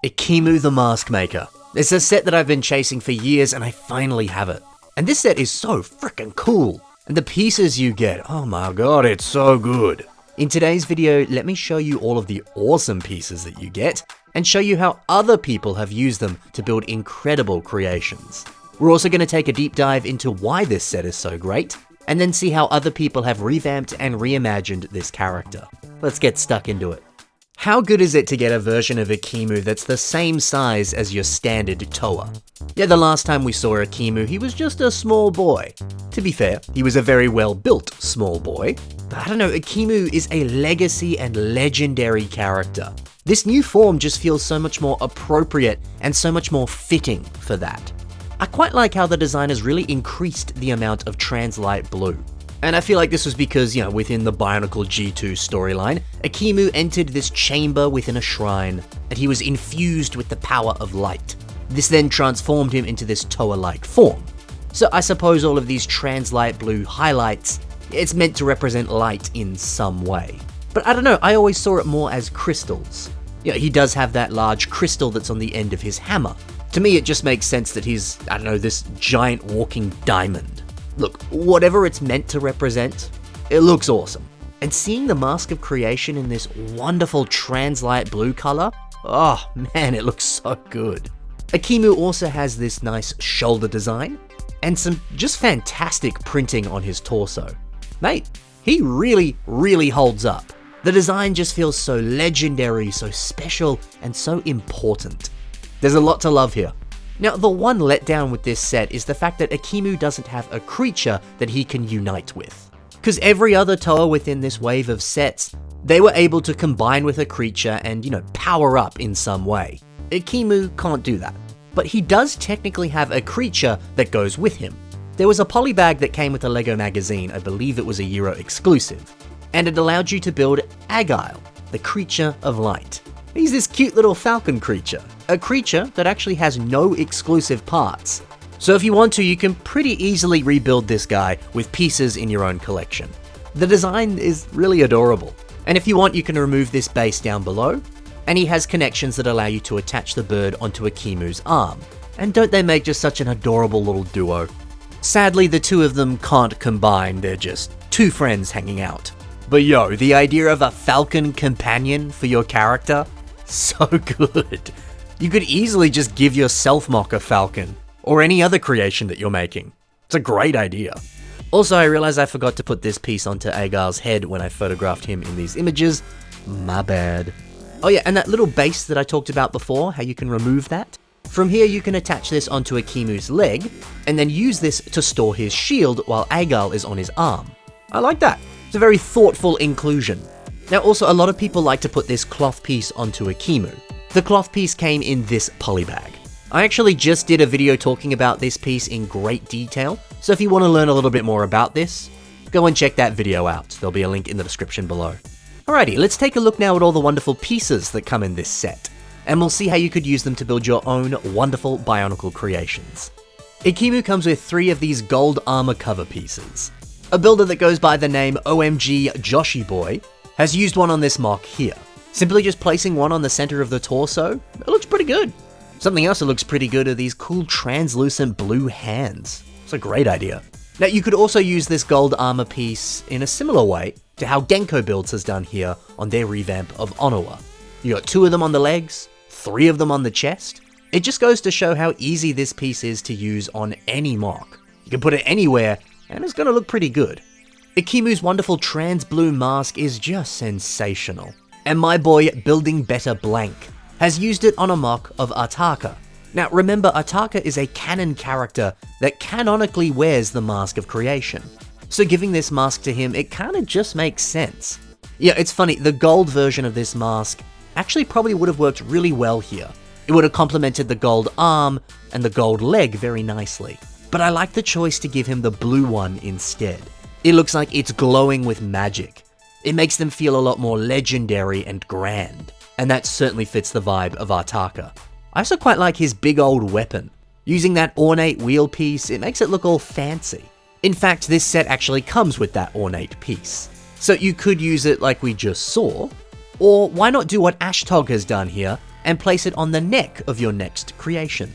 Ikimu the Mask Maker. It's a set that I've been chasing for years and I finally have it. And this set is so freaking cool. And the pieces you get, oh my god, it's so good. In today's video, let me show you all of the awesome pieces that you get and show you how other people have used them to build incredible creations. We're also going to take a deep dive into why this set is so great, and then see how other people have revamped and reimagined this character. Let's get stuck into it. How good is it to get a version of Ikimu that's the same size as your standard Toa? Yeah, the last time we saw Ikimu, he was just a small boy. To be fair, he was a very well-built small boy, but I don't know, Ikimu is a legacy and legendary character. This new form just feels so much more appropriate and so much more fitting for that. I quite like how the designers really increased the amount of Translight Blue. And I feel like this was because, within the Bionicle G2 storyline, Ikimu entered this chamber within a shrine, and he was infused with the power of light. This then transformed him into this Toa-like form. So I suppose all of these Translight Blue highlights, it's meant to represent light in some way. But I don't know, I always saw it more as crystals. He does have that large crystal that's on the end of his hammer. To me, it just makes sense that he's, this giant walking diamond. Look, whatever it's meant to represent, it looks awesome. And seeing the Mask of Creation in this wonderful Translight Blue color, oh man, it looks so good. Ikimu also has this nice shoulder design, and some just fantastic printing on his torso. Mate, he really holds up. The design just feels so legendary, so special, and so important. There's a lot to love here. Now, the one letdown with this set is the fact that Ikimu doesn't have a creature that he can unite with. Because every other Toa within this wave of sets, they were able to combine with a creature and, power up in some way. Ikimu can't do that. But he does technically have a creature that goes with him. There was a polybag that came with a LEGO magazine, I believe it was a Euro exclusive, and it allowed you to build Agile, the creature of light. He's this cute little falcon creature, a creature that actually has no exclusive parts. So if you want to, you can pretty easily rebuild this guy with pieces in your own collection. The design is really adorable, and if you want, you can remove this base down below, and he has connections that allow you to attach the bird onto Ikimu's arm. And don't they make just such an adorable little duo? Sadly, the two of them can't combine, they're just two friends hanging out. But yo, the idea of a falcon companion for your character? So good. You could easily just give your Self-Mock a falcon, or any other creation that you're making. It's a great idea. Also, I realized I forgot to put this piece onto Agile's head when I photographed him in these images. My bad. Oh yeah, and that little base that I talked about before, how you can remove that. From here, you can attach this onto Ikimu's leg, and then use this to store his shield while Agile is on his arm. I like that. It's a very thoughtful inclusion. Now also, a lot of people like to put this cloth piece onto Ikimu. The cloth piece came in this polybag. I actually just did a video talking about this piece in great detail, so if you want to learn a little bit more about this, go and check that video out. There'll be a link in the description below. Alrighty, let's take a look now at all the wonderful pieces that come in this set, and we'll see how you could use them to build your own wonderful Bionicle creations. Ikimu comes with 3 of these gold armor cover pieces. A builder that goes by the name OMG Joshi Boy has used one on this mock here. Simply just placing one on the center of the torso, it looks pretty good. Something else that looks pretty good are these cool translucent blue hands. It's a great idea. Now you could also use this gold armor piece in a similar way to how Genko Builds has done here on their revamp of Onoa. You got 2 of them on the legs, 3 of them on the chest. It just goes to show how easy this piece is to use on any mock. You can put it anywhere, and it's gonna look pretty good. Ikimu's wonderful trans blue mask is just sensational. And my boy Building Better Blank has used it on a mock of Artaka. Now remember, Artaka is a canon character that canonically wears the Mask of Creation. So giving this mask to him, it kinda just makes sense. Yeah, it's funny, the gold version of this mask actually probably would have worked really well here. It would have complemented the gold arm and the gold leg very nicely. But I like the choice to give him the blue one instead. It looks like it's glowing with magic. It makes them feel a lot more legendary and grand, and that certainly fits the vibe of Artaka. I also quite like his big old weapon. Using that ornate wheel piece, it makes it look all fancy. In fact, this set actually comes with that ornate piece. So you could use it like we just saw, or why not do what Ashtog has done here and place it on the neck of your next creation.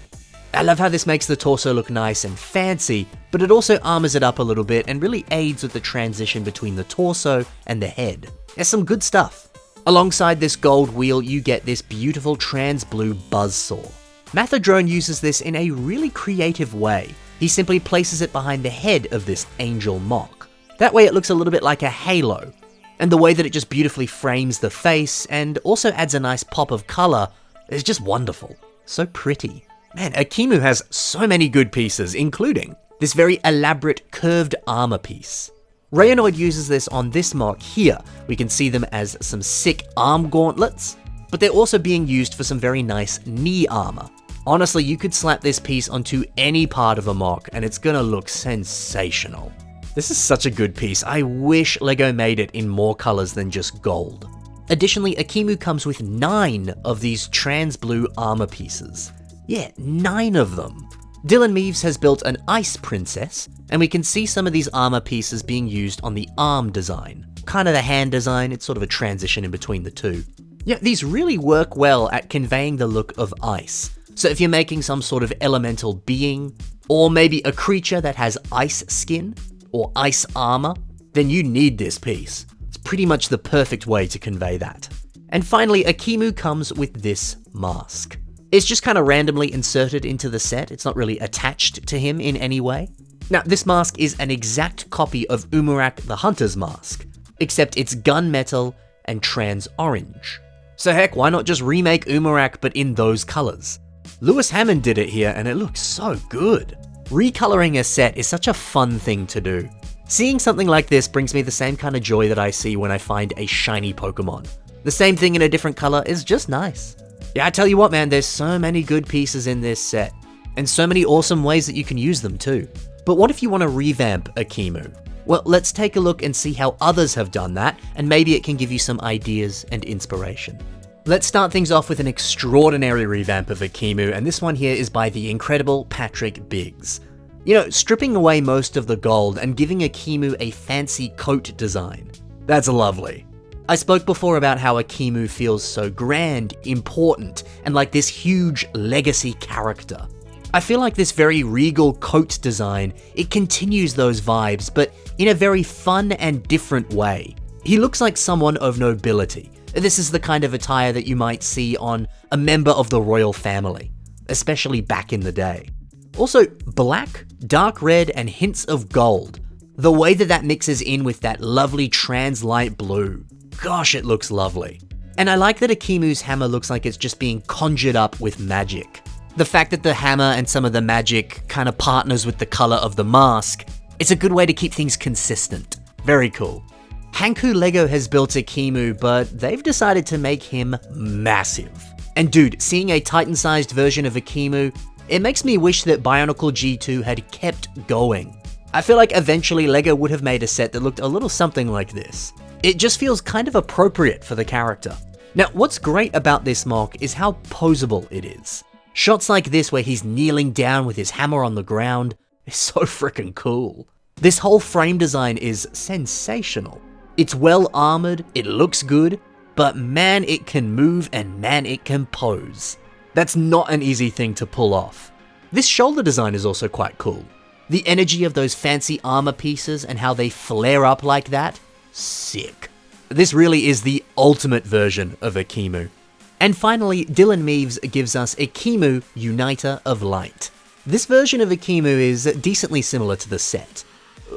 I love how this makes the torso look nice and fancy, but it also armors it up a little bit and really aids with the transition between the torso and the head. It's some good stuff. Alongside this gold wheel, you get this beautiful trans blue buzzsaw. Mathadrone uses this in a really creative way. He simply places it behind the head of this angel mock. That way it looks a little bit like a halo. And the way that it just beautifully frames the face and also adds a nice pop of color is just wonderful. So pretty. Man, Akimu has so many good pieces, including this very elaborate curved armor piece. Rayanoid uses this on this mock here. We can see them as some sick arm gauntlets, but they're also being used for some very nice knee armor. Honestly, you could slap this piece onto any part of a mock and it's gonna look sensational. This is such a good piece. I wish LEGO made it in more colors than just gold. Additionally, Akimu comes with 9 of these trans blue armor pieces. Yeah, 9 of them. Dylan Meaves has built an ice princess, and we can see some of these armor pieces being used on the arm design. Kind of the hand design, it's sort of a transition in between the two. Yeah, these really work well at conveying the look of ice. So if you're making some sort of elemental being, or maybe a creature that has ice skin, or ice armor, then you need this piece. It's pretty much the perfect way to convey that. And finally, Akimu comes with this mask. It's just kind of randomly inserted into the set. It's not really attached to him in any way. Now, this mask is an exact copy of Umurak the Hunter's mask, except it's gunmetal and trans orange. So heck, why not just remake Umurak but in those colors? Lewis Hammond did it here and it looks so good. Recoloring a set is such a fun thing to do. Seeing something like this brings me the same kind of joy that I see when I find a shiny Pokemon. The same thing in a different color is just nice. Yeah, I tell you what, man, there's so many good pieces in this set, and so many awesome ways that you can use them too. But what if you want to revamp Akimu? Well, let's take a look and see how others have done that, and maybe it can give you some ideas and inspiration. Let's start things off with an extraordinary revamp of Akimu, and this one here is by the incredible Patrick Biggs. You know, stripping away most of the gold and giving Akimu a fancy coat design. That's lovely. I spoke before about how Akimu feels so grand, important, and like this huge legacy character. I feel like this very regal coat design, it continues those vibes, but in a very fun and different way. He looks like someone of nobility. This is the kind of attire that you might see on a member of the royal family, especially back in the day. Also, black, dark red, and hints of gold. The way that that mixes in with that lovely trans light blue. Gosh, it looks lovely. And I like that Akimu's hammer looks like it's just being conjured up with magic. The fact that the hammer and some of the magic kind of partners with the color of the mask, it's a good way to keep things consistent. Very cool. Hanku Lego has built Akimu, but they've decided to make him massive. And dude, seeing a Titan-sized version of Akimu, it makes me wish that Bionicle G2 had kept going. I feel like eventually Lego would have made a set that looked a little something like this. It just feels kind of appropriate for the character. Now, what's great about this mock is how posable it is. Shots like this where he's kneeling down with his hammer on the ground is so freaking cool. This whole frame design is sensational. It's well armored, it looks good, but man, it can move and man, it can pose. That's not an easy thing to pull off. This shoulder design is also quite cool. The energy of those fancy armor pieces and how they flare up like that, sick. This really is the ultimate version of Akimu. And finally, Dylan Meaves gives us Akimu Uniter of Light. This version of Akimu is decently similar to the set,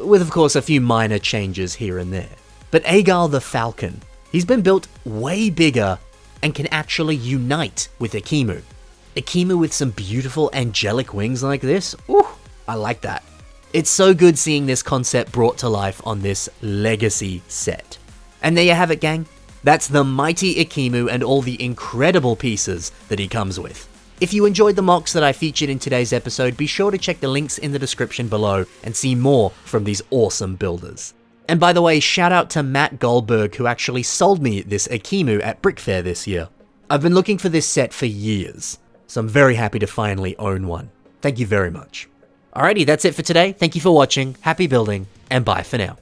with of course a few minor changes here and there. But Aegal the Falcon, he's been built way bigger and can actually unite with Akimu. Akimu with some beautiful angelic wings like this, ooh, I like that. It's so good seeing this concept brought to life on this legacy set. And there you have it, gang. That's the mighty Akimu and all the incredible pieces that he comes with. If you enjoyed the mocks that I featured in today's episode, be sure to check the links in the description below and see more from these awesome builders. And by the way, shout out to Matt Goldberg who actually sold me this Akimu at Brick Fair this year. I've been looking for this set for years, so I'm very happy to finally own one. Thank you very much. Alrighty, that's it for today. Thank you for watching, happy building, and bye for now.